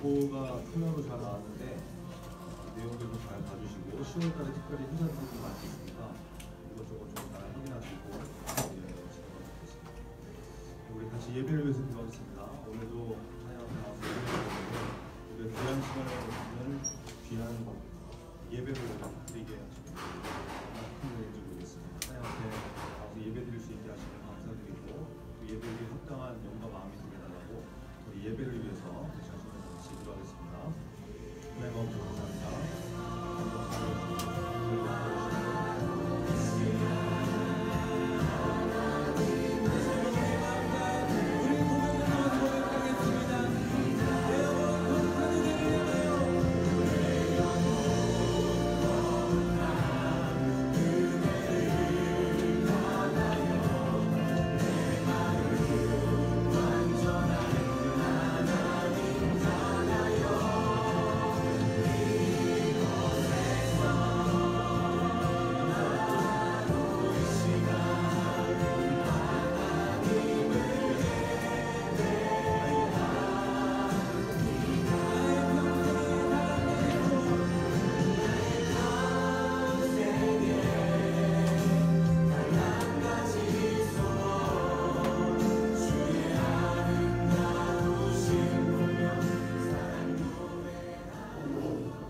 예보가 통화로 잘 나왔는데 내용들도 잘 봐주시고 10월달에 특별히 행사들이 많이 있으니까 이것저것 좀 잘 확인하시고 지켜보도록 하겠습니다. 우리 같이 예배를 위해서 기도하겠습니다. 오늘도 하나님 앞에 나와서 예배를 우리의 귀한 시간을 귀한 예배를 드리게 하시고 큰 은혜 드리겠습니다. 하나님 앞에 나와서 예배 드릴 수 있게 하시면 감사드리고 그 예배에 합당한 영과 마음이 되게 달라고 우리 예배를 위해서 같이 기도하겠습니다. 하나님 아버지 감사합니다.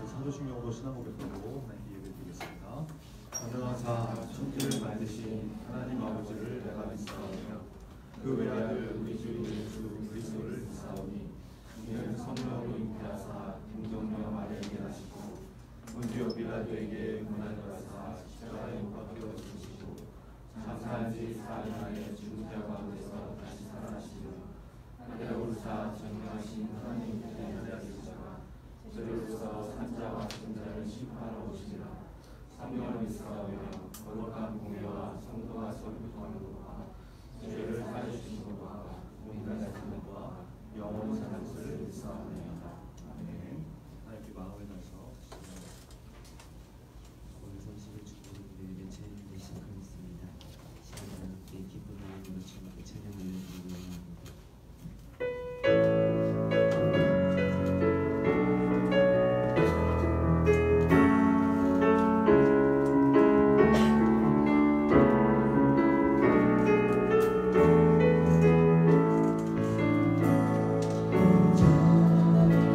사도신경으로 신앙고백 드리고 하나님께 예배드리겠습니다. 전능하사 천지를 만드신 하나님 아버지를 내가 믿사오며 그 외아들 우리 주 예수 그리스도를 믿사오니 이는 성령으로 잉태하사 동정녀 마리아에게 나시고 본디오 빌라도에게 고난을 받으사 십자가에 못 박혀 죽으시고 장사한 지 4일 만에 죽은 자 가운데서 다시 살아나시며 하늘에 오르사 전능하신 하나님 편에 계시다가 저리로서 산자와 선자를 심판하러 오시리라. 성령을 믿사오며 거룩한 공회와 성도가 서로 교통하는 것과 죄를 사해주시는 것과 인간의 삶과 영원히 사는 것을 믿사옵나이다. 아멘. 하나님께 마음을 다해서 오늘 성식을 축복드리는 찬양을 시작하겠습니다. 시간과 함께 기쁜 마음으로 주님께 찬양을 드리고 합니다. 주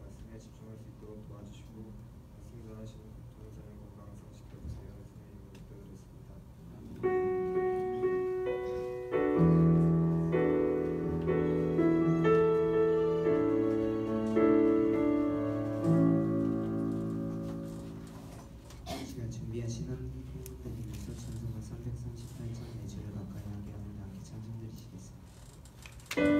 말씀에 집중할 수 있도록 도와주시고 말씀 전하시는 동영상을 건강 성식해주세요. 예수님 이름으로 기도드렸습니다. 이 시간 준비하신 한분 드리면서 찬송가 338장 내 주를 가까이 하게 하는 함께 찬송 드리시겠습니다.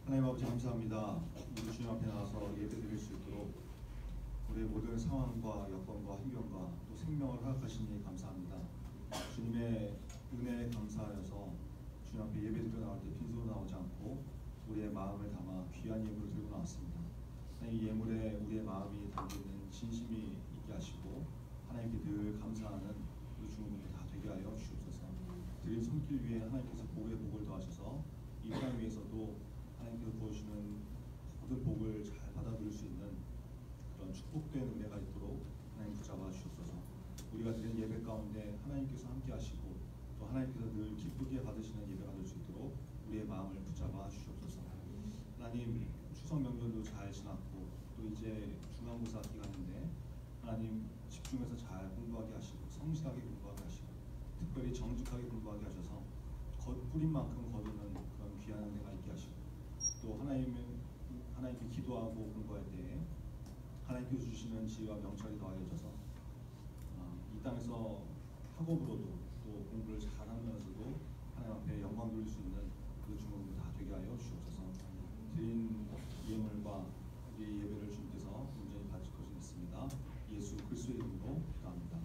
하나님 아버지 감사합니다. 우리 주님 앞에 나와서 예배드릴 수 있도록 우리의 모든 상황과 여건과 환경과 또 생명을 허락하시니 감사합니다. 주님의 은혜에 감사하여서 주님 앞에 예배드려 나올 때 빈손으로 나오지 않고 우리의 마음을 담아 귀한 예물을 들고 나왔습니다. 하나님 이 예물에 우리의 마음이 담겨있는 진심이 있게 하시고 하나님께 늘 감사하는 우리 주님들 다 되게 하여 주옵소서. 드린 손길 위에 하나님께서 복에 복을 더하셔서 이 땅 위에서도 하나님께서 부어주시는 모든 복을 잘 받아들일 수 있는 그런 축복된 은혜가 있도록 하나님 붙잡아 주옵소서. 우리가 드린 예배 가운데 하나님께서 함께 하시고 또 하나님께서 늘 기쁘게 받으시는 예배가 될 수 있도록 우리의 마음을 붙잡아 주옵소서. 하나님 추석 명절도 잘 지났고 또 이제 중간고사 기간인데 하나님 집중해서 잘 공부하게 하시고 성실하게 공부하게 하시고 특별히 정직하게 공부하게 하셔서 뿌린 만큼 거두는 그런 귀한 은혜가 있게 하시고 또 하나님께 기도하고 공부할 때 하나님께서 주시는 지혜와 명철이 더하여져서 이 땅에서 학업으로도 또 공부를 잘하면서도 하나님 앞에 영광 돌릴 수 있는 그 주문을 다 되게 하여 주옵소서. 드린 영광 우리 예배를 주님께서 온전히 받을 것을 믿습니다. 예수 그리스도의 이름으로 기도합니다.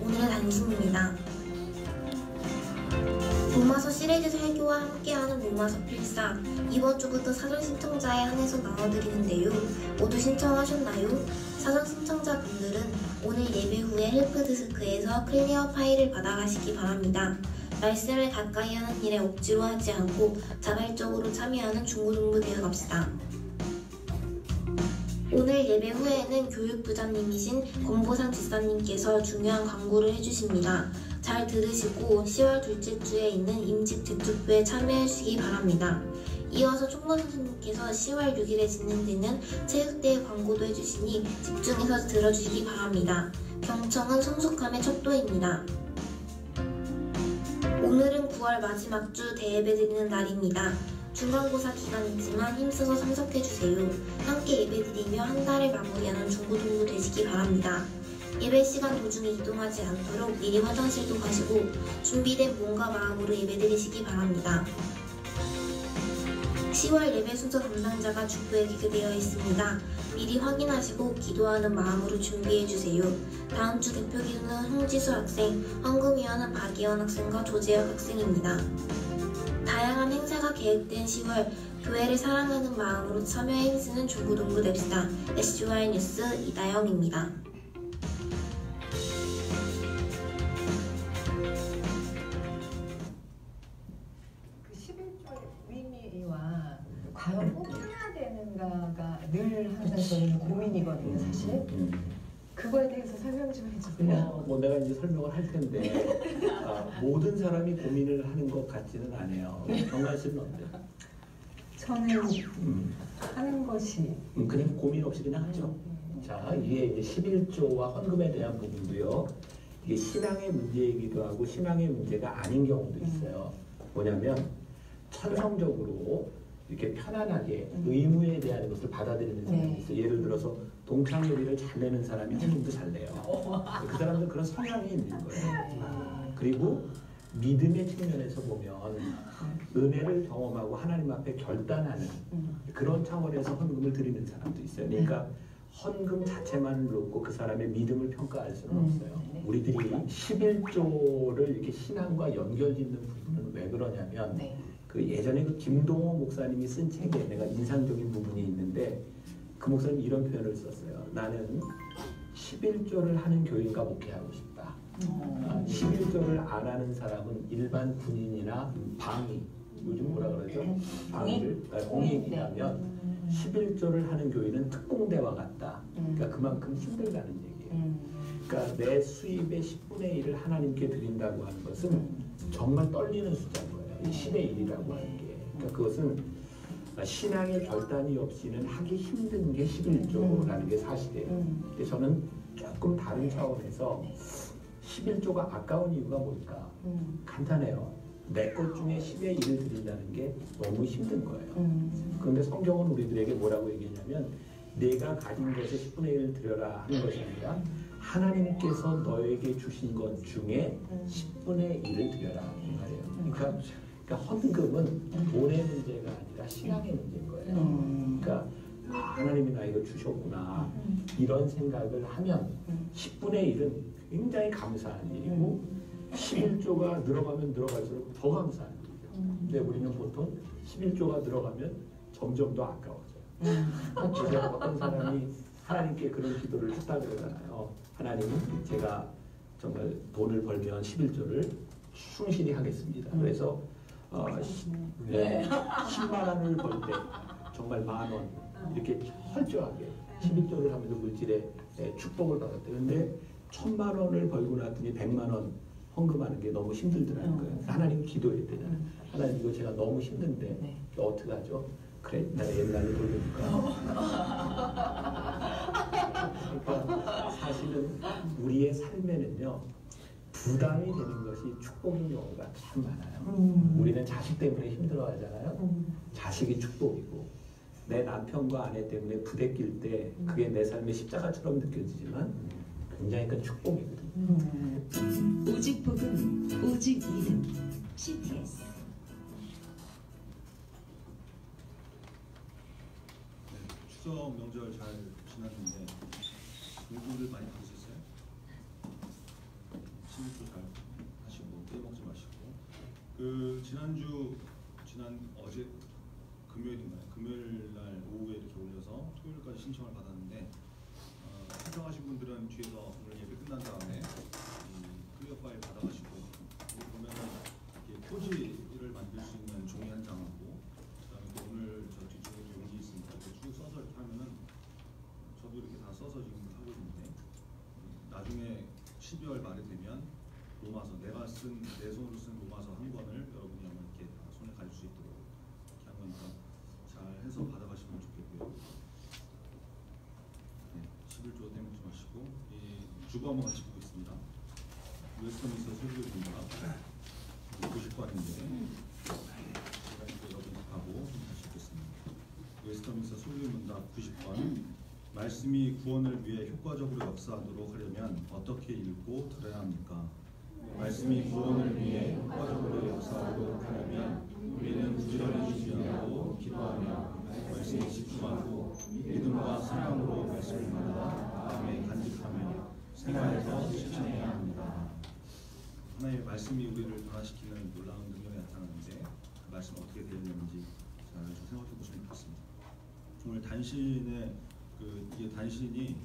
오늘의 단신입니다. 로마서 시리즈 설교와 함께하는 로마서 필사, 이번 주부터 사전 신청자에 한해서 나눠드리는데요. 모두 신청하셨나요? 사전 신청자분들은 오늘 예배 후에 헬프데스크에서 클리어 파일을 받아가시기 바랍니다. 말씀을 가까이 하는 일에 억지로 하지 않고 자발적으로 참여하는 중고등부 되어갑시다. 오늘 예배 후에는 교육부장님이신 권보상 집사님께서 중요한 광고를 해주십니다. 잘 들으시고 10월 둘째 주에 있는 임직 대축부에 참여해주시기 바랍니다. 이어서 총무 선생님께서 10월 6일에 진행되는 체육대회 광고도 해주시니 집중해서 들어주시기 바랍니다. 경청은 성숙함의 척도입니다. 오늘은 9월 마지막 주 대예배 드리는 날입니다. 중간고사 기간이지만 힘써서 참석해주세요. 함께 예배드리며 한 달을 마무리하는 중고등부 되시기 바랍니다. 예배 시간 도중에 이동하지 않도록 미리 화장실도 가시고 준비된 몸과 마음으로 예배드리시기 바랍니다. 10월 예배 순서 담당자가 주부에 기재되어 있습니다. 미리 확인하시고 기도하는 마음으로 준비해주세요. 다음 주 대표 기도는 홍지수 학생, 헌금위원은 박예원 학생과 조재혁 학생입니다. 다양한 행사가 계획된 10월, 교회를 사랑하는 마음으로 참여에 힘쓰는 중고등부 됩시다. SGY 뉴스 이다영입니다. 그 11조의 의미와 과연 꼭 해야 되는가가 늘 항상 저는 고민이거든요, 사실. 그거에 대해서 설명 좀 해주세요. 뭐 내가 이제 설명을 할 텐데 모든 사람이 고민을 하는 것 같지는 않아요. 정관 씨는 어때요? 저는 하는 것이 그냥 고민 없이 그냥 하죠. 자, 이게 이제 11조와 헌금에 대한 부분도요. 이게 신앙의 문제이기도 하고 신앙의 문제가 아닌 경우도 있어요. 뭐냐면 천성적으로 이렇게 편안하게 의무에 대한 것을 받아들이는 사람이 있어요. 예를 들어서 동창회비를 잘 내는 사람이 헌금도 잘 내요. 그 사람들 그런 성향이 있는 거예요. 그리고 믿음의 측면에서 보면 은혜를 경험하고 하나님 앞에 결단하는 그런 차원에서 헌금을 드리는 사람도 있어요. 그러니까 헌금 자체만 놓고 그 사람의 믿음을 평가할 수는 없어요. 우리들이 11조를 이렇게 신앙과 연결짓는 부분은 왜 그러냐면 그 예전에 그 김동호 목사님이 쓴 책에 내가 인상적인 부분이 있는데 그 목사님이 이런 표현을 썼어요. 나는 11조를 하는 교인과 목회하고 싶다. 11조를 안 하는 사람은 일반 군인이나 방위, 요즘 뭐라 그러죠? 공익이라면 11조를 하는 교인은 특공대와 같다. 그러니까 그만큼 힘들다는 얘기예요. 그러니까 내 수입의 10분의 1을 하나님께 드린다고 하는 것은 정말 떨리는 숫자인 거예요. 10의 1이라고 하는 게. 그러니까 그것은 신앙의 결단이 없이는 하기 힘든 게 11조라는 게 사실이에요. 근데 저는 조금 다른 차원에서 11조가 아까운 이유가 뭘까? 간단해요. 내 것 중에 10의 1을 드린다는 게 너무 힘든 거예요. 그런데 성경은 우리들에게 뭐라고 얘기했냐면 내가 가진 것의 10분의 1을 드려라 하는 것이 아니라 하나님께서 너에게 주신 것 중에 10분의 1을 드려라 이 말이에요. 그러니까 헌금은 돈의 문제가 아니라 신앙의 문제인 거예요. 그러니까 하나님이 나에게 주셨구나 이런 생각을 하면 10분의 1은 굉장히 감사한 일이고 11조가 늘어가면 늘어갈수록 더 감사한 일이죠. 근데 우리는 보통 11조가 늘어가면 점점 더 아까워져요. 그래서 어떤 사람이 하나님께 그런 기도를 했다 그러잖아요. 하나님, 제가 정말 돈을 벌면 11조를 충실히 하겠습니다. 그래서 10만 원을 벌 때 정말 10,000원 이렇게 철저하게 11조를 하면서 물질의 축복을 받았대요. 근데 1,000만 원을 벌고 났더니 100만 원 헌금하는 게 너무 힘들더라는 거예요. 하나님 기도했대요. 하나님 이거 제가 너무 힘든데 어떻게 하죠? 그래, 내가 옛날에 돌려줄까? 그러니까 사실은 우리의 삶에는요 부담이 되는 것이 축복인 경우가 참 많아요. 우리는 자식 때문에 힘들어하잖아요. 자식이 축복이고 내 남편과 아내 때문에 부대낄 때 그게 내 삶의 십자가처럼 느껴지지만 굉장히 큰 축복이거든요. 오직 복음, 오직 믿음, CTS. 추석 명절 잘 지났는데 공부를 많이 받으셨어요? 11조 잘 하시고 빼먹지 마시고 지난 어제 금요일인가요? 금요일 날 오후에 이렇게 올려서 토요일까지 신청을 받았는데 신청하신 분들은 뒤에서 오늘 예배 끝난 다음에 클리어 파일 받아가시고 여기 보면은 이렇게 표지를 만들 수 있는 종이 한 장하고 그다음에 또 오늘 저 뒤쪽에 용지 있으니까 쭉 써서 이렇게 하면은 저도 이렇게 다 써서 지금 하고 있는데 나중에 12월 말에 되면 로마서 내 손으로 쓴 로마서 한 권을 여러분이 아마 이렇게 손에 가질 수 있도록 이렇게 한 거니까 잘 해서 받아가시면 좋겠고요. 11조 떼먹지 마시고 주보 한번 같이 보겠습니다. 웨스터민스터 설교입니다. 90번인데 제가 이제 여러분하고 다시 읽겠습니다. 웨스터민스터 설교문답 90번 말씀이 구원을 위해 효과적으로 역사하도록 하려면 어떻게 읽고 들어야 합니까? 말씀이 구원을 위해 효과적으로 역사하도록 하려면 우리는 부지런히 주의하고 기도하며 말씀에 집중하고 믿음과 사랑으로 말씀을 받아 마음에 간직하며 생활에서 실천해야 합니다. 하나님의 말씀이 우리를 변화시키는 놀라운 능력이 나타나는데 그 말씀 어떻게 되었는지 잘 좀 생각해 보시면 좋겠습니다. 오늘 단신의 이게 단신이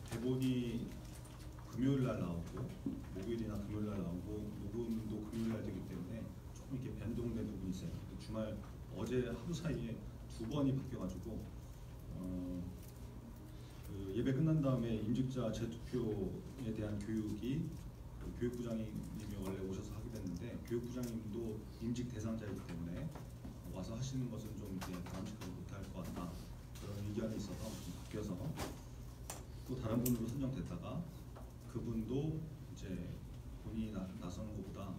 대본이 금요일 날 나오고 목요일이나 금요일 날 나오고 녹음도 금요일 날 되기 때문에 조금 이렇게 변동된 부분이 있어요. 주말 어제 하루 사이에 2번이 바뀌어가지고 그 예배 끝난 다음에 임직자 재투표에 대한 교육이 그 교육부장님이 원래 오셔서 하게 됐는데 교육부장님도 임직 대상자이기 때문에 와서 하시는 것은 좀 바람직하지 못할 것 같다 그런 의견이 있어서 좀 바뀌어서 또 다른 분으로 선정됐다가 그분도 이제 본인이 나서는 것보다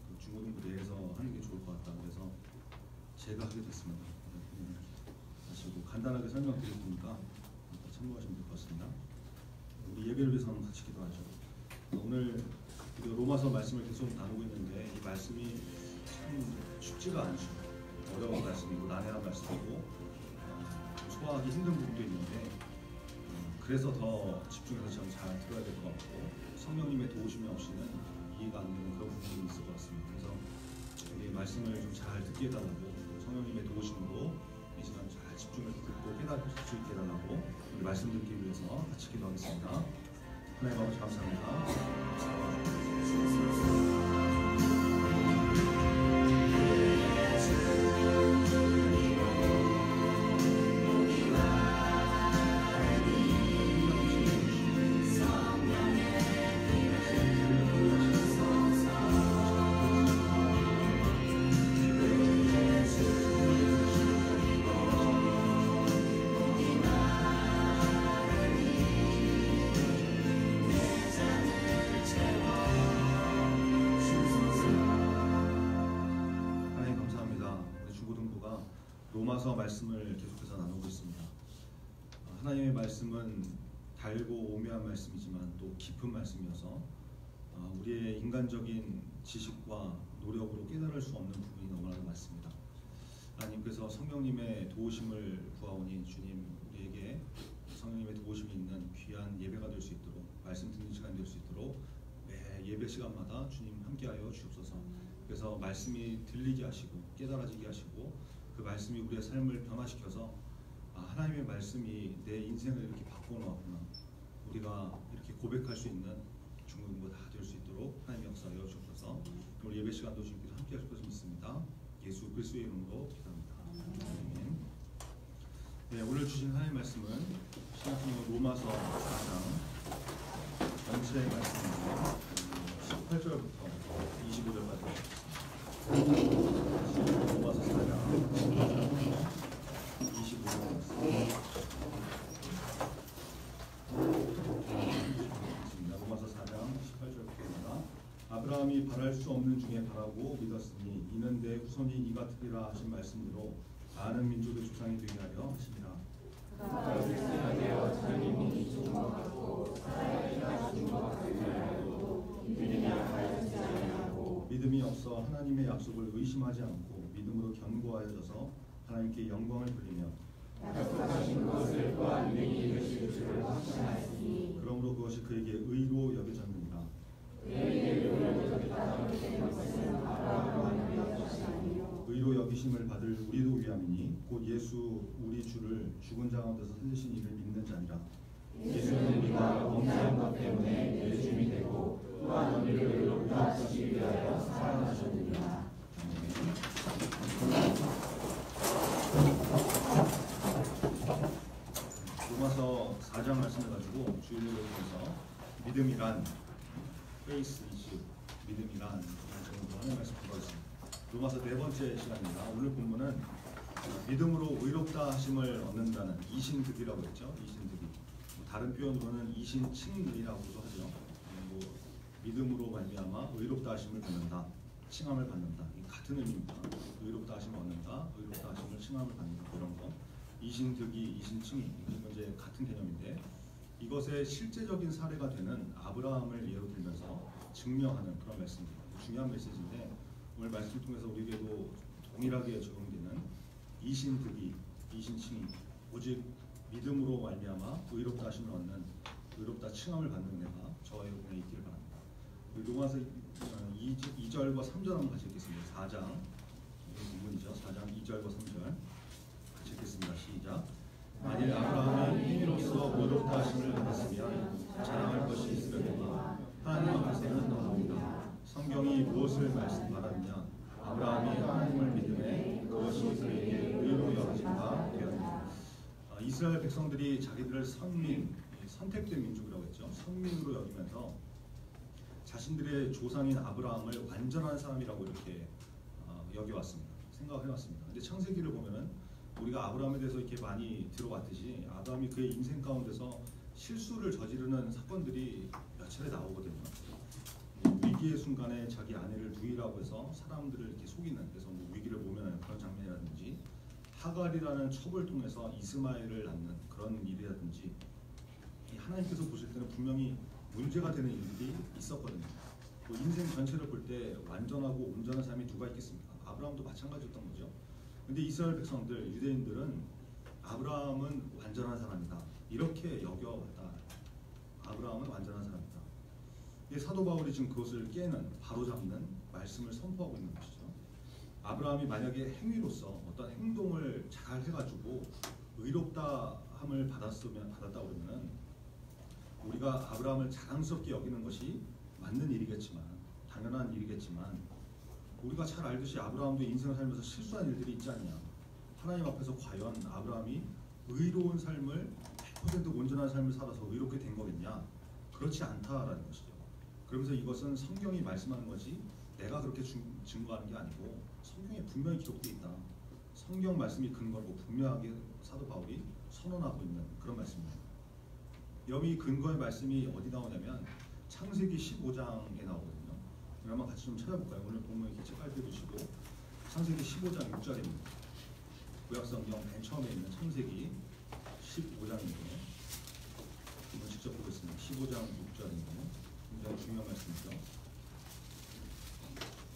그 중고등부 내에서 하는 게 좋을 것 같다 그래서 제가 하게 됐습니다. 하시고 간단하게 설명드릴 테니까 참고하시면 될 것 같습니다. 우리 예배를 위해서는 같이 기도하죠. 오늘 로마서 말씀을 계속 나누고 있는데 이 말씀이 참 쉽지가 않죠. 어려운 말씀이고 난해한 말씀이고 소화하기 힘든 부분도 있는데 그래서 더 집중해서 좀 잘 들어야 될 것 같고 성령님의 도우심이 없이는 이해가 안 되는 그런 부분이 있을 것 같습니다. 그래서 이 말씀을 좀 잘 듣게 해달라고 성령님의 도우심으로 이 시간 잘 집중해서 듣고 깨달을 수 있게 해달라고 우리 말씀 듣기 위해서 같이 기도하겠습니다. 하나님 아버지 감사합니다. 로마서 말씀을 계속해서 나누고 있습니다. 하나님의 말씀은 달고 오묘한 말씀이지만 또 깊은 말씀이어서 우리의 인간적인 지식과 노력으로 깨달을 수 없는 부분이 너무나 많습니다. 하나님께서 성령님의 도우심을 구하오니 주님 우리에게 성령님의 도우심이 있는 귀한 예배가 될 수 있도록 말씀 듣는 시간이 될 수 있도록 매 예배 시간마다 주님 함께하여 주옵소서. 그래서 말씀이 들리게 하시고 깨달아지게 하시고 그 말씀이 우리의 삶을 변화시켜서 하나님의 말씀이 내 인생을 이렇게 바꿔놓았구나 우리가 이렇게 고백할 수 있는 중고등부 다 될 수 있도록 하나님 역사하여 주옵소서. 오늘 예배 시간도 주님께서 함께 하실 것을 믿습니다. 예수 그리스도의 이름으로 기도합니다. 아멘. 네, 오늘 주신 하나님의 말씀은 신약성경 로마서 4장 전체의 말씀입니다. 18절부터 25절까지 로마서 4장 25절 로마서 4장 18절부터입니다. 아브라함이 바랄 수 없는 중에 바라고 믿었으니 이는 내 후손이 이가 되리라 하신 말씀대로 많은 민족의 조상이 되게 하려 하시니라. 믿음이 없어 하나님의 약속을 의심하지 않고 믿음으로 견고하여져서 하나님께 영광을 돌리며 그러므로 그것이 그에게 의로 여겨졌느니라. 의로 여기심을 받을 우리도 위함이니 곧 예수 우리 주를 죽은 자 가운데서 살리신 이를 믿는 자니라. 예수는 우리가 범죄한 것 때문에 내 주님이 되고 또한 우리를 의롭다 하시기 위하여 살아나셨느니라. 로마서 4장 말씀을 가지고 주일을 통해서 믿음이란 faith is 믿음이란 제목으로 하는 말씀 보겠습니다. 로마서 네 번째 시간입니다. 오늘 본문은 믿음으로 의롭다 하심을 얻는다는 이신득이라고 했죠. 이신득이 다른 표현으로는 이신칭이라고도 하죠. 믿음으로 말미암아 의롭다 하심을 받는다, 칭함을 받는다. 이 같은 의미입니다. 의롭다 하심을 얻는다, 의롭다 하심을 칭함을 받는다. 이런 거 이신득이, 이신칭이 이건 이제 같은 개념인데 이것의 실제적인 사례가 되는 아브라함을 예로 들면서 증명하는 그런 말씀입니다. 중요한 메시지인데 오늘 말씀을 통해서 우리에게도 동일하게 적용되는 이신득이, 이신칭이 오직 믿음으로 말미암아 의롭다 하심을 얻는 의롭다 칭함을 받는 은혜가 저와 여러분에 있기를 바랍니다. 로마서 2절과 3절 한번 같이 읽겠습니다. 4장 부분이죠. 4장 2절과 3절 같이 읽겠습니다. 시작. 만일 아브라함이 행위로서 의롭다 하심을 받았으면 자랑할 것이 있으려니와 하나님 앞에서는 너무합니다. 성경이 무엇을 말하느냐? 아브라함이 하나님을 믿음에 그것이 그에게 의로 여겨진다 되었느니라. 이 이스라엘 백성들이 자기들을 선민, 선택된 민족이라고 했죠. 선민으로 여기면서 자신들의 조상인 아브라함을 완전한 사람이라고 이렇게 여겨왔습니다. 생각을 해왔습니다. 근데 창세기를 보면은 우리가 아브라함에 대해서 이렇게 많이 들어왔듯이 아브라함이 그의 인생 가운데서 실수를 저지르는 사건들이 몇 차례 나오거든요. 위기의 순간에 자기 아내를 누이라고 해서 사람들을 이렇게 속이는, 그래서 뭐 위기를 모면하는 그런 장면이라든지, 하갈이라는 첩을 통해서 이스마엘을 낳는 그런 일이라든지, 하나님께서 보실 때는 분명히 문제가 되는 일들이 있었거든요. 뭐 인생 전체를 볼 때 완전하고 온전한 사람이 누가 있겠습니까? 아브라함도 마찬가지였던 거죠. 근데 이스라엘 백성들, 유대인들은 아브라함은 완전한 사람이다, 이렇게 여겨왔다. 아브라함은 완전한 사람이다. 사도 바울이 지금 그것을 깨는, 바로잡는 말씀을 선포하고 있는 것이죠. 아브라함이 만약에 행위로서 어떤 행동을 잘 해가지고 의롭다함을 받았다 그러면은 우리가 아브라함을 자랑스럽게 여기는 것이 맞는 일이겠지만, 당연한 일이겠지만, 우리가 잘 알듯이 아브라함도 인생을 살면서 실수한 일들이 있지 않냐. 하나님 앞에서 과연 아브라함이 의로운 삶을 100% 온전한 삶을 살아서 의롭게 된 거겠냐? 그렇지 않다라는 것이죠. 그러면서 이것은 성경이 말씀하는 것이 내가 그렇게 증거하는 게 아니고 성경에 분명히 기록되어 있다. 성경 말씀이 근거고 분명하게 사도 바울이 선언하고 있는 그런 말씀입니다. 여기 근거의 말씀이 어디 나오냐면 창세기 15장에 나오거든요. 한번 같이 좀 찾아볼까요? 오늘 본문 이렇게 책갈피 보시고 창세기 15장 6절입니다. 구약성경 맨 처음에 있는 창세기 15장인데 이번 직접 보겠습니다. 15장 6절인데 굉장히 중요한 말씀이죠.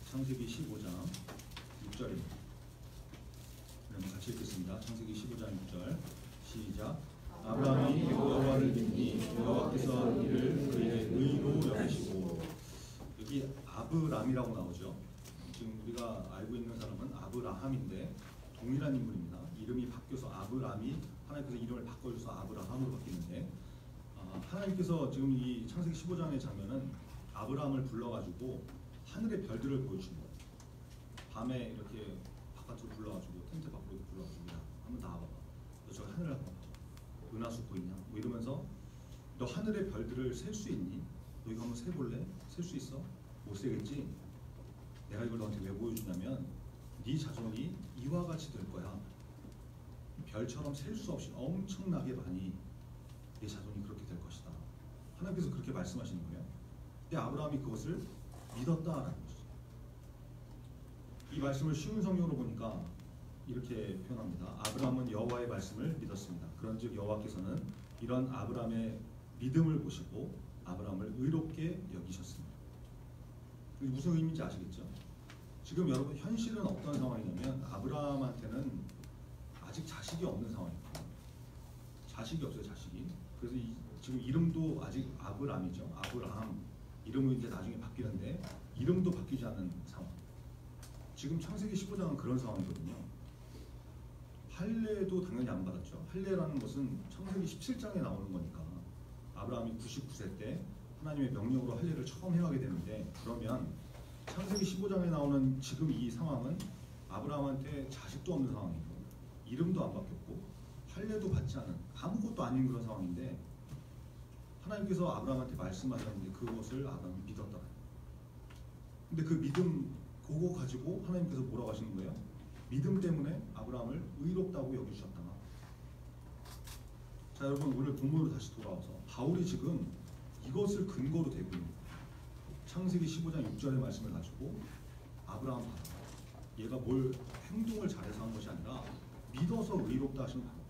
창세기 15장 6절입니다. 그러면 같이 읽겠습니다. 창세기 15장 6절 시작. 아브라함이 여호와를 믿니 여호와께서 이를 그의 의로 여기시고, 여기 아브람이라고 나오죠. 지금 우리가 알고 있는 사람은 아브라함인데 동일한 인물입니다. 이름이 바뀌어서 아브람이 하나님께서 이름을 바꿔줘서 아브라함으로 바뀌는데, 하나님께서 지금 이 창세기 15장의 장면은 아브라함을 불러가지고 하늘의 별들을 보여주신 거예요. 밤에 이렇게 바깥으로 불러가지고 텐트 밖으로 불러가지고 야 한번 나와봐봐. 너 저 하늘을 한번 봐봐. 은하수 보이냐? 뭐 이러면서 너 하늘의 별들을 셀 수 있니? 너 이거 한번 세볼래? 셀 수 있어? 못 세겠지? 내가 이걸 너한테 왜 보여주냐면 네 자손이 이와 같이 될 거야. 별처럼 셀 수 없이 엄청나게 많이 네 자손이 그렇게 될 것이다. 하나님께서 그렇게 말씀하시는 거예요. 근데 아브라함이 그것을 믿었다라는 것이죠. 이 말씀을 쉬운 성경으로 보니까 이렇게 표현합니다. 아브라함은 여호와의 말씀을 믿었습니다. 그런즉 여호와께서는 이런 아브라함의 믿음을 보시고 아브라함을 의롭게 여기셨습니다. 무슨 의미인지 아시겠죠? 지금 여러분 현실은 어떤 상황이냐면 아브라함한테는 아직 자식이 없는 상황입니다. 자식이 없어요, 자식이. 그래서 지금 이름도 아직 아브람이죠. 아브라함. 이름은 이제 나중에 바뀌는데 이름도 바뀌지 않은 상황. 지금 창세기 15장은 그런 상황이거든요. 할례도 당연히 안 받았죠. 할례라는 것은 창세기 17장에 나오는 거니까 아브라함이 99세 때 하나님의 명령으로 할례를 처음 행하게 되는데, 그러면 창세기 15장에 나오는 지금 이 상황은 아브라함한테 자식도 없는 상황이고 이름도 안 바뀌었고 할례도 받지 않은 아무것도 아닌 그런 상황인데 하나님께서 아브라함한테 말씀하셨는데 그것을 아브라함이 믿었다. 근데 그 믿음 그거 가지고 하나님께서 뭐라고 하시는 거예요? 믿음 때문에 아브라함을 의롭다고 여기셨다. 자, 여러분 오늘 본문으로 다시 돌아와서 바울이 지금 이것을 근거로 대고 있는 거예요. 창세기 15장 6절의 말씀을 가지고 아브라함 봐라. 얘가 뭘 행동을 잘해서 한 것이 아니라 믿어서 의롭다 하시는 바였다.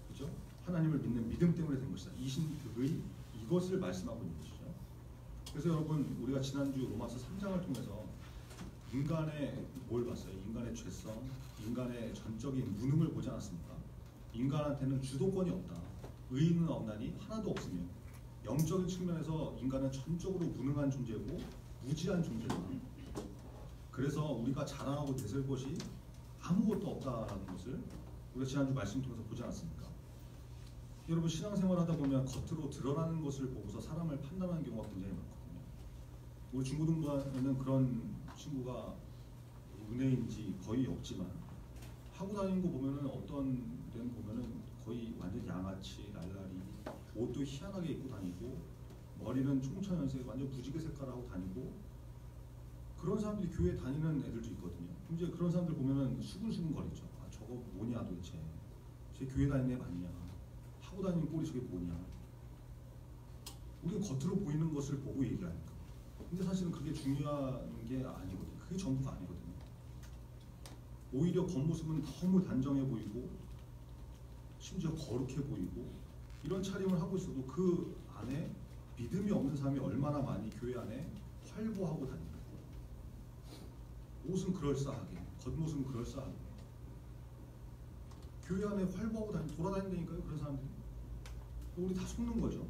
그렇죠? 하나님을 믿는 믿음 때문에 된 것이다. 이신득의 이것을 말씀하고 있는 것이죠. 그래서 여러분 우리가 지난주 로마서 3장을 통해서 인간의 뭘 봤어요? 인간의 죄성, 인간의 전적인 무능을 보지 않았습니까? 인간한테는 주도권이 없다. 의인은 없나니 하나도 없으며 영적인 측면에서 인간은 전적으로 무능한 존재고 무지한 존재다. 그래서 우리가 자랑하고 내세울 것이 아무것도 없다라는 것을 우리가 지난주 말씀 통해서 보지 않았습니까? 여러분 신앙생활 하다 보면 겉으로 드러나는 것을 보고서 사람을 판단하는 경우가 굉장히 많거든요. 우리 중고등부에는 그런 친구가 은혜인지 거의 없지만 하고 다니는 거 보면은 어떤 데는 보면은 거의 완전 양아치 날라리, 옷도 희한하게 입고 다니고 머리는 총천연색 완전 무지개 색깔 하고 다니고 그런 사람들이 교회 다니는 애들도 있거든요. 이제 그런 사람들 보면은 수근수근 거리죠. 아 저거 뭐냐 도대체. 쟤 교회 다니는 애 맞냐. 하고 다니는 꼴이 저게 뭐냐. 우리는 겉으로 보이는 것을 보고 얘기하니까. 근데 사실은 그게 중요한 게 아니거든요. 그게 전부가 아니거든요. 오히려 겉모습은 너무 단정해 보이고 심지어 거룩해 보이고 이런 차림을 하고 있어도 그 안에 믿음이 없는 사람이 얼마나 많이 교회 안에 활보하고 다닙니다. 옷은 그럴싸하게, 겉모습은 그럴싸하게. 교회 안에 활보하고 돌아다닌다니까요, 그런 사람들이. 우리 다 속는 거죠.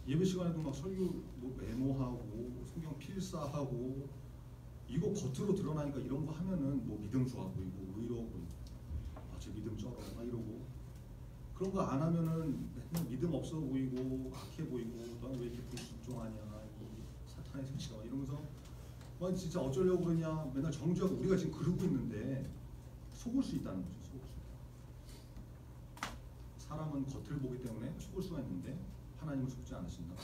예배 시간에도 막 설교 뭐 메모하고 성경 필사하고 이거 겉으로 드러나니까 이런 거 하면은 뭐 믿음 좋아 보이고 의로워 보이고 제 믿음 쩔어 막 이러고 그런 거 안 하면은 맨날 믿음 없어 보이고 악해 보이고 넌 왜 이렇게 불순종하냐 이 사탄의 색시가 이러면서 막 진짜 어쩌려고 그러냐 맨날 정죄하고 우리가 지금 그러고 있는데 속을 수 있다는 거죠. 속을 수 있다. 사람은 겉을 보기 때문에 속을 수가 있는데 하나님은 속지 않으신다.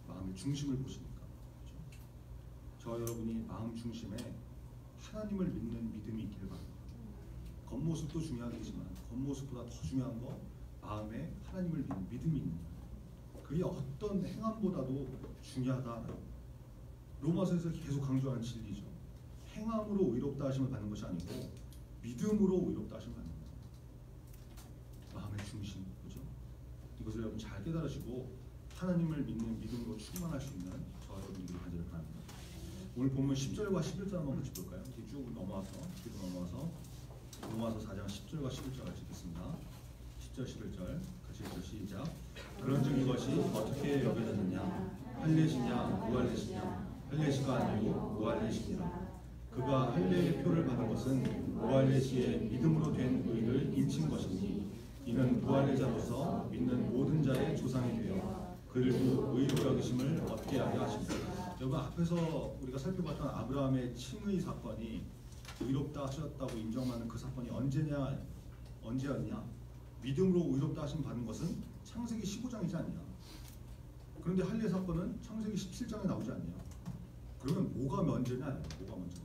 마음의 중심을 보시니까. 그렇죠? 저 여러분이 마음 중심에 하나님을 믿는 믿음이 있기를 바랍니다. 겉모습도 중요하겠지만 겉모습보다 더 중요한 거 마음에 하나님을 믿는 믿음이 있는 거. 그게 어떤 행함보다도 중요하다. 로마서에서 계속 강조하는 진리죠. 행함으로 의롭다 하심을 받는 것이 아니고 믿음으로 의롭다 하심을 받는 거예요. 마음의 중심. 그죠? 이것을 여러분 잘 깨달으시고 하나님을 믿는 믿음으로 충만할 수 있는 저 여러분들이 되기를 바랍니다. 오늘 본문 10절과 11절 한번 같이 볼까요? 이렇게 쭉 넘어와서 로마서 4장 10절과 11절 같이 읽겠습니다. 10절 11절 같이 읽죠. 시작. 그런즉 이것이 어떻게 여겨졌느냐 할례시냐 무할례시냐 할례시가 아니요 무할례시니라. 그가 할례의 표를 받은 것은 무할례시의 믿음으로 된 의를 인친 것이니 이는 무할례자로서 믿는 모든 자의 조상이 되어 그들도 의로 여기심을 얻게 하려 하십니다. 여러분 앞에서 우리가 살펴봤던 아브라함의 칭의 사건이 의롭다 하셨다고 인정하는 그 사건이 언제였냐? 믿음으로 의롭다 하심 받은 것은 창세기 15장이지 않냐? 그런데 할례 사건은 창세기 17장에 나오지 않냐? 그러면 뭐가 먼저냐? 뭐가 먼저?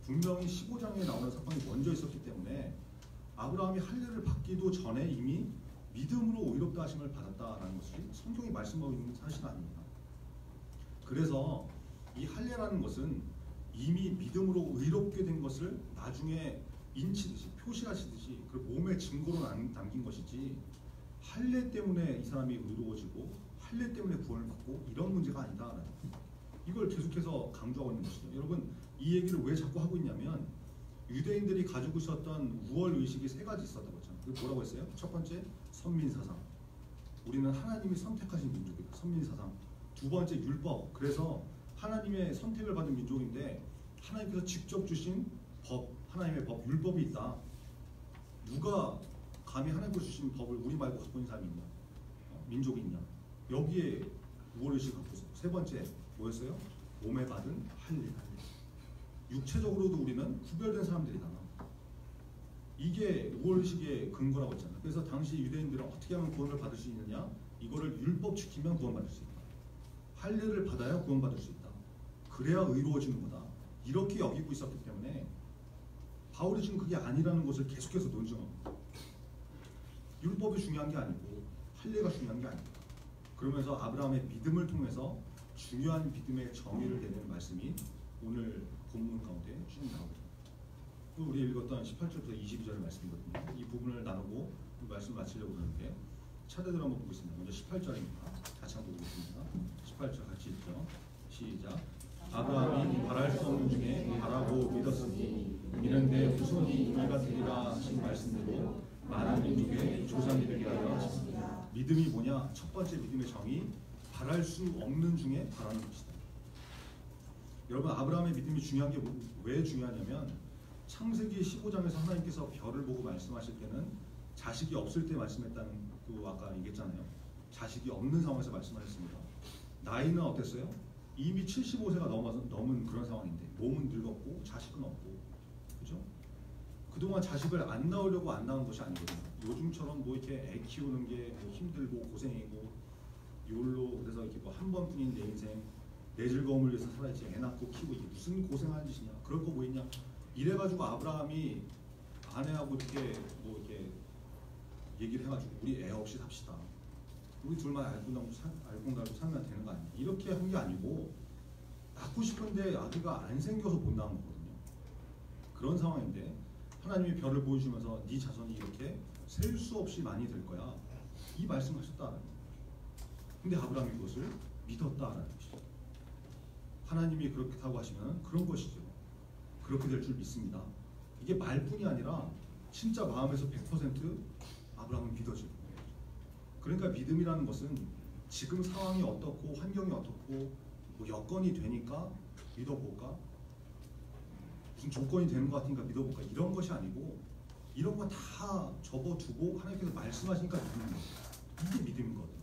분명히 15장에 나오는 사건이 먼저 있었기 때문에 아브라함이 할례를 받기도 전에 이미 믿음으로 의롭다 하심을 받았다라는 것이 성경이 말씀하고 있는 사실 아닙니다. 그래서 이 할례라는 것은 이미 믿음으로 의롭게 된 것을 나중에 인치듯이 표시하시듯이 그 몸의 증거로 남긴 것이지 할례 때문에 이 사람이 의로워지고 할례 때문에 구원을 받고 이런 문제가 아니다라는 이걸 계속해서 강조하고 있는 것이죠. 여러분 이 얘기를 왜 자꾸 하고 있냐면 유대인들이 가지고 있었던 우월 의식이 세 가지 있었다고 했잖아요. 그게 뭐라고 했어요? 첫 번째 선민사상. 우리는 하나님이 선택하신 민족이다. 선민사상. 두 번째 율법. 그래서 하나님의 선택을 받은 민족인데 하나님께서 직접 주신 법, 하나님의 법, 율법이 있다. 누가 감히 하나님께서 주신 법을 우리 말고 갖고 있는 사람이 있냐? 민족이 있냐? 여기에 우월의식을 갖고 있어요. 세 번째 뭐였어요? 몸에 받은 할례. 육체적으로도 우리는 구별된 사람들이다. 이게 우월의식의 근거라고 했잖아요. 그래서 당시 유대인들은 어떻게 하면 구원을 받을 수 있느냐? 이거를 율법 지키면 구원받을 수 있다. 할례를 받아야 구원받을 수 있다. 그래야 의로워지는 거다. 이렇게 여기고 있었기 때문에 바울이 지금 그게 아니라는 것을 계속해서 논증합니다. 율법이 중요한 게 아니고 할례가 중요한 게 아니다. 그러면서 아브라함의 믿음을 통해서 중요한 믿음의 정의를 내는 말씀이 오늘 본문 가운데 쭉 나오거든요. 우리 읽었던 18절부터 22절 말씀이거든요. 이 부분을 나누고 말씀 마치려고 그러는데 차례대로 한번 보겠습니다. 먼저 18절입니다. 같이 한번 보겠습니다. 18절 같이 읽죠. 시작. 아브라함이 바랄 수 없는 중에 바라고 믿었으니 이는 내 후손이 이가 되리라 하신 말씀대로 많은 민족의 조상이 되게 하려 하셨습니다. 믿음이 뭐냐? 첫 번째 믿음의 정의 바랄 수 없는 중에 바라는 것이다. 여러분 아브라함의 믿음이 중요한 게 왜 중요하냐면 창세기 15장에서 하나님께서 별을 보고 말씀하실 때는 자식이 없을 때 말씀했다는 그 아까 얘기했잖아요. 자식이 없는 상황에서 말씀하셨습니다. 나이는 어땠어요? 이미 75세가 넘은 그런 상황인데 몸은 늙었고 자식은 없고 그죠? 그동안 자식을 안 낳으려고 안 낳은 것이 아니거든요. 요즘처럼 뭐 이렇게 애 키우는 게 힘들고 고생이고 욜로 그래서 이렇게 뭐 한 번뿐인 내 인생 내 즐거움을 위해서 살아야지 애 낳고 키우고 이게 무슨 고생하는 짓이냐 그럴 거 뭐 있냐 이래가지고 아브라함이 아내하고 이렇게 뭐 이렇게 얘기를 해가지고 우리 애 없이 삽시다. 우리 둘만 알콩달콩 살면 되는 거 아니야. 이렇게 한 게 아니고 낳고 싶은데 아기가 안 생겨서 못 낳은 거거든요. 그런 상황인데 하나님이 별을 보여주면서 네 자손이 이렇게 셀 수 없이 많이 될 거야. 이 말씀하셨다는 거예요. 근데 아브라함이 그것을 믿었다라는 것이죠. 하나님이 그렇다고 하시면 그런 것이죠. 그렇게 될 줄 믿습니다. 이게 말뿐이 아니라 진짜 마음에서 100% 아브라함은 믿어지는 거예요. 그러니까 믿음이라는 것은 지금 상황이 어떻고 환경이 어떻고 뭐 여건이 되니까 믿어볼까? 무슨 조건이 되는 것 같으니까 믿어볼까? 이런 것이 아니고 이런 거 다 접어두고 하나님께서 말씀하시니까 믿는 거예요. 이게 믿음이거든요.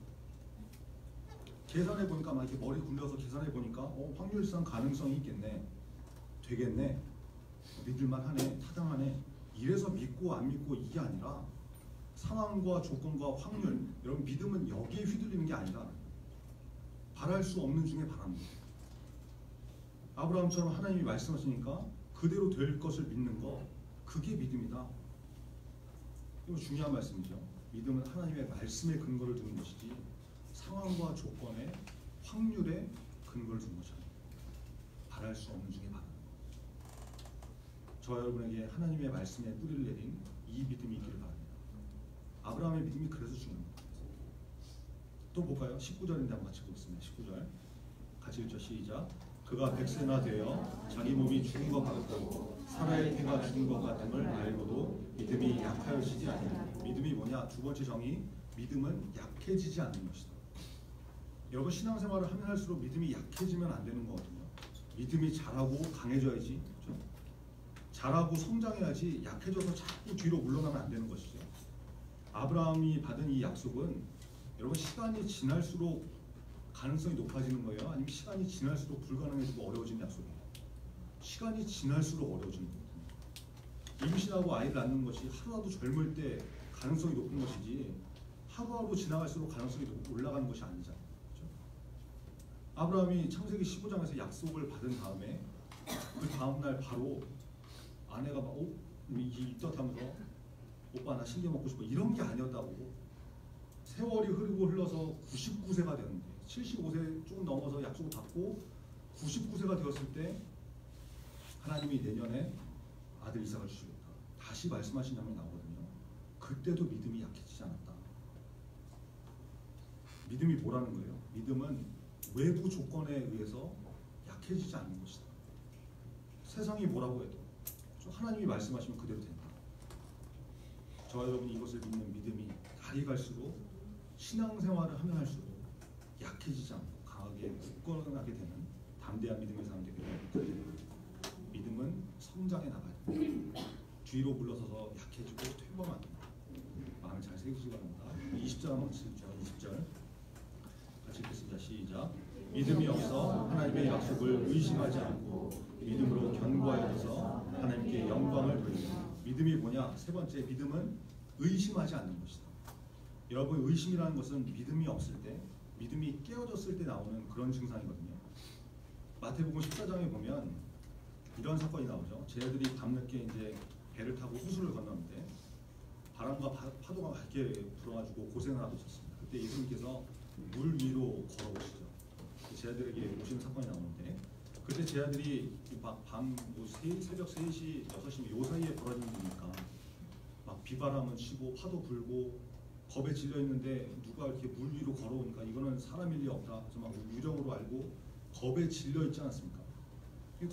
계산해 보니까 막 이렇게 머리 굴려서 계산해 보니까 확률상 가능성이 있겠네, 되겠네, 믿을만 하네, 타당하네. 이래서 믿고 안 믿고 이게 아니라 상황과 조건과 확률, 여러분 믿음은 여기에 휘둘리는 게 아니다. 바랄 수 없는 중에 바랍니다. 아브라함처럼 하나님이 말씀하시니까 그대로 될 것을 믿는 거, 그게 믿음이다. 이거 중요한 말씀이죠. 믿음은 하나님의 말씀에 근거를 두는 것이지 상황과 조건의 확률에 근거를 두는 것이 아닙니다. 바랄 수 없는 중에 바라는 것. 저와 여러분에게 하나님의 말씀에 뿌리를 내린 이 믿음이 있기를 바랍니다. 아브라함의 믿음이 그래서 중요합니다. 또 볼까요? 19절인데 한번 같이 보겠습니다. 19절 같이 읽죠. 시작. 그가 100세나 되어 자기 몸이 죽은 것 같고 사라의 태가 죽은 것 같음을 알고도 믿음이 약하여지지 않는. 믿음이 뭐냐? 두 번째 정의, 믿음은 약해지지 않는 것이다. 여러분 신앙생활을 하면 할수록 믿음이 약해지면 안 되는 거거든요. 믿음이 자라고 강해져야지, 그렇죠? 자라고 성장해야지 약해져서 자꾸 뒤로 물러나면 안 되는 것이죠. 아브라함이 받은 이 약속은 여러분 시간이 지날수록 가능성이 높아지는 거예요? 아니면 시간이 지날수록 불가능해지고 어려워지는 약속이에요? 시간이 지날수록 어려워지는 거거든요. 임신하고 아이를 낳는 것이 하루라도 젊을 때 가능성이 높은 것이지 하루하루 지나갈수록 가능성이 올라가는 것이 아니잖아요. 그렇죠? 아브라함이 창세기 15장에서 약속을 받은 다음에 그 다음날 바로 아내가 막 입덧하면서 오빠 나 신겨 먹고 싶어 이런 게 아니었다고. 세월이 흘러서 99세가 되는데 75세 조금 넘어서 약속을 받고 99세가 되었을 때 하나님이 내년에 아들 이삭을 주시겠다 다시 말씀하신 장면이 나오거든요. 그때도 믿음이 약해지지 않았다. 믿음이 뭐라는 거예요? 믿음은 외부 조건에 의해서 약해지지 않는 것이다. 세상이 뭐라고 해도 하나님이 말씀하시면 그대로 된다. 저와 여러분이 이것을 믿는 믿음이 날이 갈수록 신앙생활을 하면 할수록 약해지지 않고 강하게 굳건하게 되는 담대한 믿음의 사람이 되게 됩니다. 믿음은 성장해 나가야 됩니다. 뒤로 물러서서 약해지고 퇴보하면 안 됩니다. 마음을 잘 새기시기 바랍니다. 20절 한번 같이 읽죠. 20절 같이 읽겠습니다. 시작. 믿음이 없어 하나님의 약속을 의심하지 않고 믿음으로 견고하여서 하나님께 영광을 돌리라. 믿음이 뭐냐? 세 번째, 믿음은 의심하지 않는 것이다. 여러분 의심이라는 것은 믿음이 없을 때, 믿음이 깨어졌을 때 나오는 그런 증상이거든요. 마태복음 14장에 보면 이런 사건이 나오죠. 제 아들이 밤늦게 이제 배를 타고 호수를 건너는데 바람과 파도가 맑게 불어가지고 고생을 하고 있었습니다. 그때 예수님께서 물 위로 걸어오시죠. 제 아들에게 오시는 사건이 나오는데 그때 제 아들이 밤 뭐 새벽 3시, 6시 요 사이에 벌어진 일이니까 막 비바람은 치고 파도 불고 겁에 질려 있는데 누가 이렇게 물 위로 걸어오니까 이거는 사람일 리 없다. 그래서 막 유령으로 알고 겁에 질려 있지 않았습니까?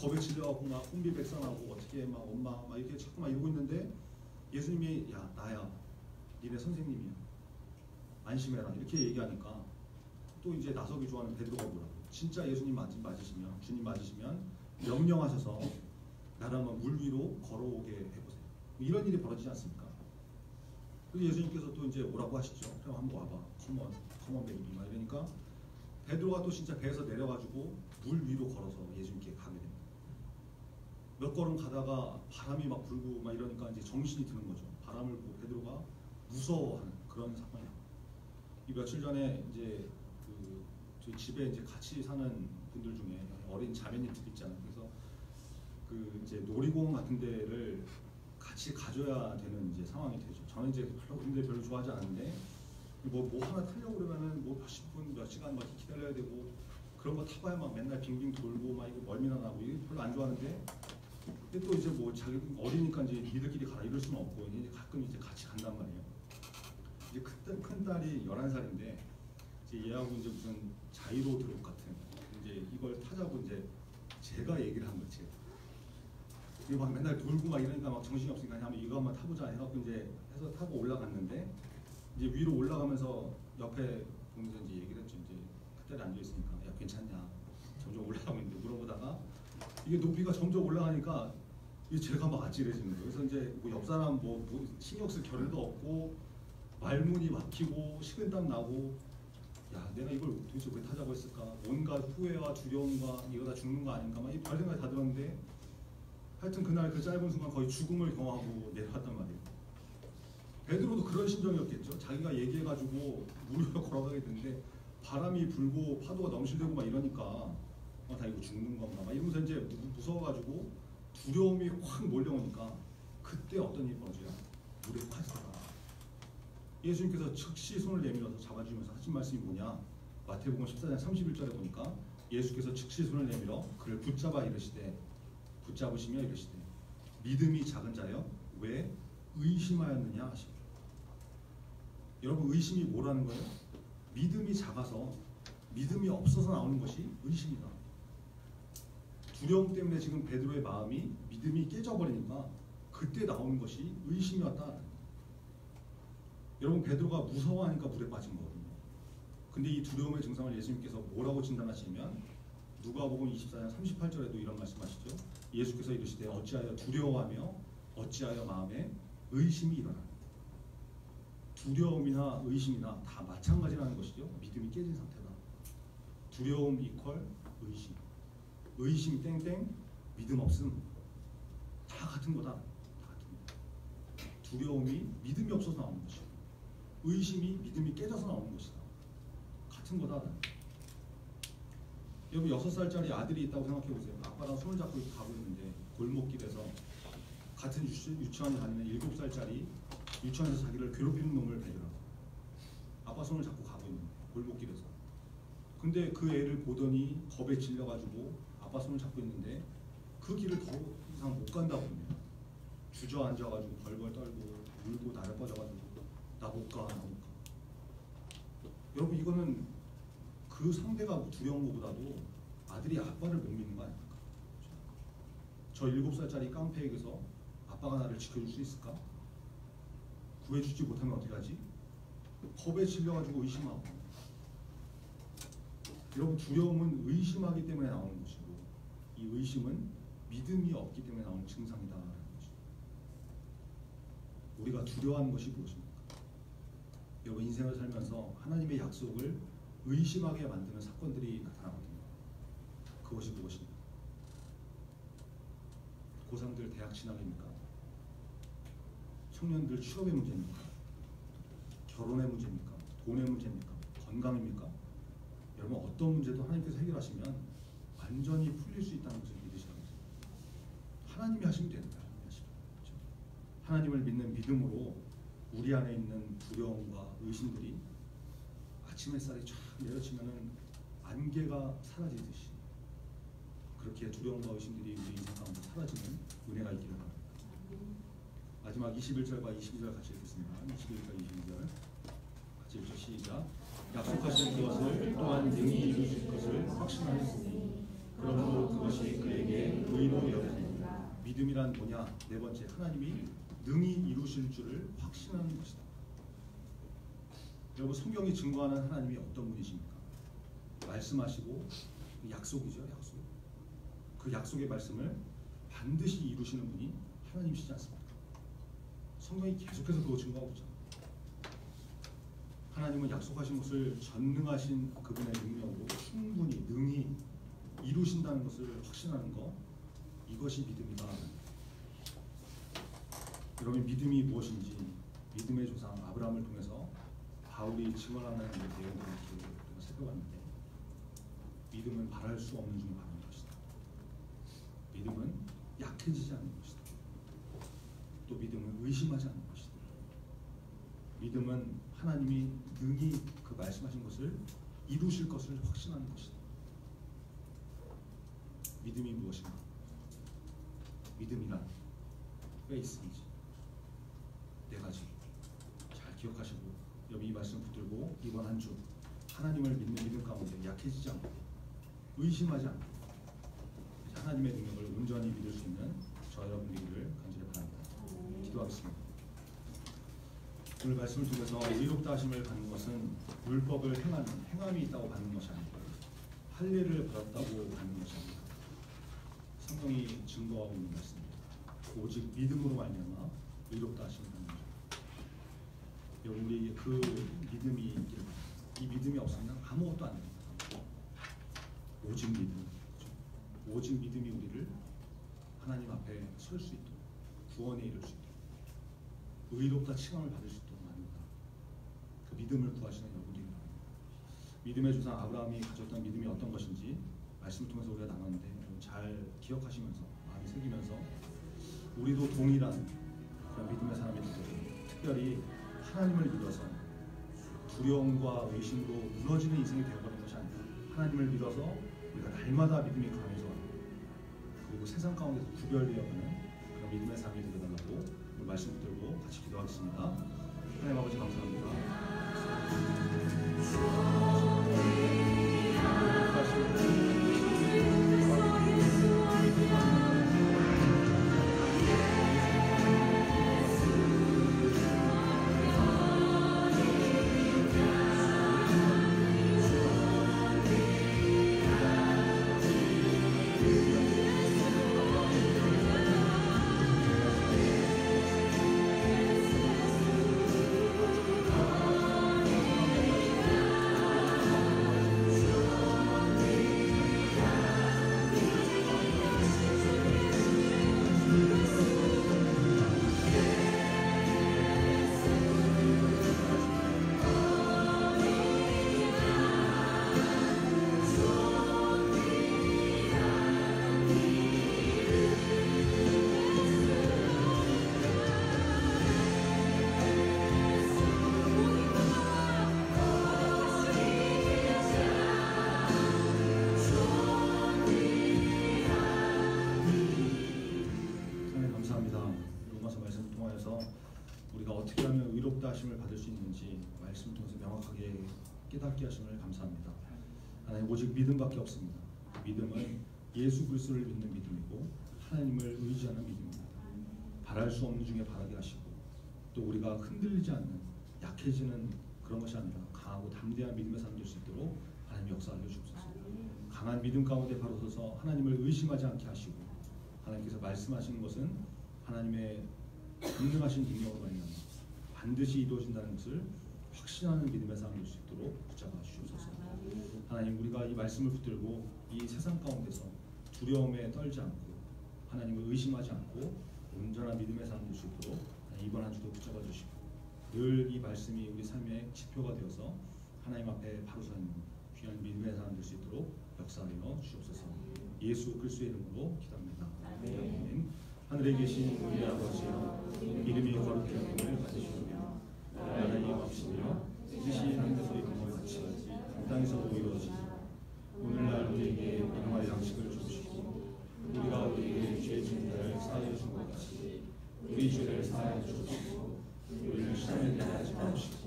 겁에 질려갖고 막 혼비백산하고 어떻게 막 엄마 막 이렇게 자꾸 막 이러고 있는데 예수님이 야 나야 니네 선생님이야 안심해라 이렇게 얘기하니까 또 이제 나서기 좋아하는 베드로가 뭐라고 진짜 예수님 맞으시면 주님 맞으시면 명령하셔서 나를 한번 물 위로 걸어오게 해보세요. 이런 일이 벌어지지 않습니까? 그래서 예수님께서 또 이제 오라고 하시죠. 그럼 한번 와봐. 컴온 베이비 막 이러니까 베드로가 또 진짜 배에서 내려가지고 물 위로 걸어서 예수님께 가게 됩니다. 몇 걸음 가다가 바람이 막 불고 막 이러니까 이제 정신이 드는 거죠. 바람을 보고 베드로가 무서워하는 그런 상황이에요. 이 며칠 전에 이제 그 저희 집에 이제 같이 사는 분들 중에 어린 자매님들 있잖아요. 그래서 그 이제 놀이공원 같은 데를 같이 가줘야 되는 이제 상황이 되죠. 저는 이제 별로 좋아하지 않는데 뭐 하나 타려고 그러면은 뭐 몇십 분, 몇 시간 막 기다려야 되고 그런 거 타봐야 막 맨날 빙빙 돌고 막 이거 멀미나 나고 이거 별로 안 좋아하는데 근데 또 이제 뭐 자기 어리니까 이제 니들끼리 가라 이럴 수는 없고 이제 가끔 이제 같이 간단 말이에요. 이제 큰 딸이 11살인데 이제 얘하고 이제 무슨 자이로 드롭 같은 이제 이걸 타자고 이제 제가 얘기를 한 거지. 이게 막 맨날 돌고 막 이러니까 막 정신이 없으니까 한번 이거 한번 타보자 해갖고 이제 해서 타고 올라갔는데 이제 위로 올라가면서 옆에 보면서 이제 얘기를 했죠. 이제 그때 앉아 있으니까 야 괜찮냐 점점 올라가고 있는데 물어보다가 이게 높이가 점점 올라가니까 이게 제가 막 아찔해지는 거예요. 그래서 이제 뭐 옆 사람 뭐 신경 쓸 겨를도 없고 말문이 막히고 식은땀 나고 야 내가 이걸 도대체 왜 타자고 했을까 온갖 후회와 두려움과 이거 다 죽는 거 아닌가 막 이 별 생각이 다 들었는데 하여튼 그날 그 짧은 순간 거의 죽음을 경험하고 내려왔단 말이에요. 베드로도 그런 심정이었겠죠. 자기가 얘기해가지고 무리로 걸어가게 됐는데 바람이 불고 파도가 넘실대고 막 이러니까 다 이거 죽는 건가 막 이러면서 이제 무서워가지고 두려움이 확 몰려오니까 그때 어떤 일이 벌어져요? 물에 빠지더라. 예수님께서 즉시 손을 내밀어서 잡아주면서 하신 말씀이 뭐냐? 마태복음 14장 31절에 보니까 예수께서 즉시 손을 내밀어 그를 붙잡아 이르시되 붙잡으시며 이르시되 믿음이 작은 자여 왜 의심하였느냐 하시고 여러분 의심이 뭐라는 거예요? 믿음이 작아서 믿음이 없어서 나오는 것이 의심이다. 두려움 때문에 지금 베드로의 마음이 믿음이 깨져버리니까 그때 나오는 것이 의심이었다. 여러분 베드로가 무서워하니까 물에 빠진 거거든요. 근데 이 두려움의 증상을 예수님께서 뭐라고 진단하시면 누가복음 24장 38절에도 이런 말씀하시죠. 예수께서 이르시되 어찌하여 두려워하며 어찌하여 마음에 의심이 일어나. 두려움이나 의심이나 다 마찬가지라는 것이죠. 믿음이 깨진 상태다. 두려움 이퀄 의심. 의심 땡땡 믿음 없음. 다 같은 거다. 다 같은 거다. 두려움이 믿음이 없어서 나오는 것이고 의심이 믿음이 깨져서 나오는 것이다. 같은 거다. 여러분 6살짜리 아들이 있다고 생각해 보세요. 아빠랑 손을 잡고 이렇게 가고 있는데 골목길에서 같은 유치원에 다니는 7살짜리 유치원에서 자기를 괴롭히는 놈을 발견하고 아빠 손을 잡고 가고 있는 골목길에서. 근데 그 애를 보더니 겁에 질려가지고 아빠 손을 잡고 있는데 그 길을 더 이상 못 간다고 합니다. 주저앉아가지고 벌벌 떨고 울고 나를 뻗어가지고 나 못 가, 나 못 가. 여러분 이거는 그 상대가 두려운 것보다도 아들이 아빠를 못 믿는 거 아닙니까? 저 7살짜리 깡패에게서 아빠가 나를 지켜줄 수 있을까? 구해주지 못하면 어떻게 하지? 겁에 질려가지고 의심하고. 여러분 두려움은 의심하기 때문에 나오는 것이고 이 의심은 믿음이 없기 때문에 나오는 증상이다라는 것이죠. 우리가 두려워하는 것이 무엇입니까? 여러분 인생을 살면서 하나님의 약속을 의심하게 만드는 사건들이 나타나거든요. 그것이 무엇입니까? 고3들 대학 진학입니까? 청년들 취업의 문제입니까? 결혼의 문제입니까? 돈의 문제입니까? 건강입니까? 여러분 어떤 문제도 하나님께서 해결하시면 완전히 풀릴 수 있다는 것을 믿으셔야겠어요. 하나님이 하시면 됩니다. 그렇죠? 하나님을 믿는 믿음으로 우리 안에 있는 두려움과 의심들이 아침 햇살이 쫙 내려치면은 안개가 사라지듯이 그렇게 두려움과 의심들이 우리 인생 가운데 사라지는 은혜가 있기를 바랍니다. 마지막 21절과 22절 같이 읽겠습니다. 21절, 22절 같이 읽죠. 시작. 약속하신 그것을 또한 능히 이루실 것을 확신하였으니 그러므로 그것이 그에게 의로 여겨집니다. 믿음이란 뭐냐? 네 번째, 하나님이 능히 이루실 줄을 확신하는 것이다. 여러분 성경이 증거하는 하나님이 어떤 분이십니까? 말씀하시고 약속이죠. 약속. 그 약속의 말씀을 반드시 이루시는 분이 하나님이시지 않습니까? 성경이 계속해서 그거 증거하고 있잖아요. 하나님은 약속하신 것을 전능하신 그분의 능력으로 충분히 능히 이루신다는 것을 확신하는 거, 이것이 믿음이다. 여러분, 믿음이 무엇인지 믿음의 조상 아브라함을 통해서 바울이 증언하는 내용들을 우리가 살펴봤는데, 믿음은 바랄 수 없는 중에 바라는 것이다. 믿음은 약해지지 않는 것이다. 또 믿음은 의심하지 않는 것이다. 믿음은 하나님이 능히 그 말씀하신 것을 이루실 것을 확신하는 것이다. 믿음이 무엇인가? 믿음이란 왜 있는지 네 가지 잘 기억하시고, 여기 이 말씀 붙들고 이번 한 주 하나님을 믿는 믿음 가운데 약해지지 않고 의심하지 않고 하나님의 능력을 온전히 믿을 수 있는 저 여러분 되기를 간절히 바랍니다. 기도하겠습니다. 오늘 말씀을 통해서 의롭다 하심을 받는 것은 율법을 행함이 있다고 받는 것이 아니고 할례를 받았다고 받는 것이 아닙니다. 성경이 증거하고 있는 말씀입니다. 오직 믿음으로 말미암아 의롭다 하심을 받는 것입니다. 여러분, 우리에게 그 믿음이 있기를 바랍니다. 이 믿음이 없으면 아무것도 안 됩니다. 오직 믿음, 그렇죠? 오직 믿음이 우리를 하나님 앞에 설 수 있도록, 구원에 이를 수 있도록, 의롭다 칭함을 받을 수 있도록 만든다. 그 믿음을 구하시는 여러분들이 바랍니다. 믿음의 조상 아브라함이 가졌던 믿음이 어떤 것인지 말씀을 통해서 우리가 나눴는데, 잘 기억하시면서 마음에 새기면서 우리도 동일한 그런 믿음의 사람이 되도록, 특별히 하나님을 믿어서 두려움과 의심으로 무너지는 인생이 되어버린 것이 아니라 하나님을 믿어서 우리가 날마다 믿음이 강해져가고, 그리고 세상 가운데서 구별되어가는 그런 믿음의 삶이 되어달라고 오늘 말씀 붙들고 같이 기도하겠습니다. 하나님 아버지, 감사합니다. 어떻게 하면 의롭다 하심을 받을 수 있는지 말씀을 통해서 명확하게 깨닫게 하심을 감사합니다. 하나님, 오직 믿음밖에 없습니다. 믿음은 예수 그리스도를 믿는 믿음이고 하나님을 의지하는 믿음입니다. 바랄 수 없는 중에 바라게 하시고, 또 우리가 흔들리지 않는, 약해지는 그런 것이 아니라 강하고 담대한 믿음의 삶 될 수 있도록 하나님 역사하여 주옵소서. 강한 믿음 가운데 바로 서서 하나님을 의심하지 않게 하시고, 하나님께서 말씀하시는 것은 하나님의 전능하신 능력으로 말미암아 반드시 이루어진다는 것을 확신하는 믿음의 삶이 될 수 있도록 붙잡아 주옵소서. 하나님, 우리가 이 말씀을 붙들고 이 세상 가운데서 두려움에 떨지 않고 하나님을 의심하지 않고 온전한 믿음의 삶이 될 수 있도록 이번 한 주도 붙잡아 주시고, 늘 이 말씀이 우리 삶의 지표가 되어서 하나님 앞에 바로 서 있는 귀한 믿음의 삶이 될 수 있도록 역사하여 주옵소서. 예수 그리스도의 이름으로 기도합니다. 아멘. 하늘에 계신 우리 아버지여, 이름이 거룩히 여김을 받으시오며 나라의 임하시며 뜻이 하늘에서 이룬 것 같이 땅에서도 이루어지고, 오늘날 우리에게 일용할 양식을 주시고, 우리가 우리에게 죄 지은 자를 사하여 준 것 같이 우리 죄를 사하여 주시고, 우리를 시험에 들게 하지 마옵시고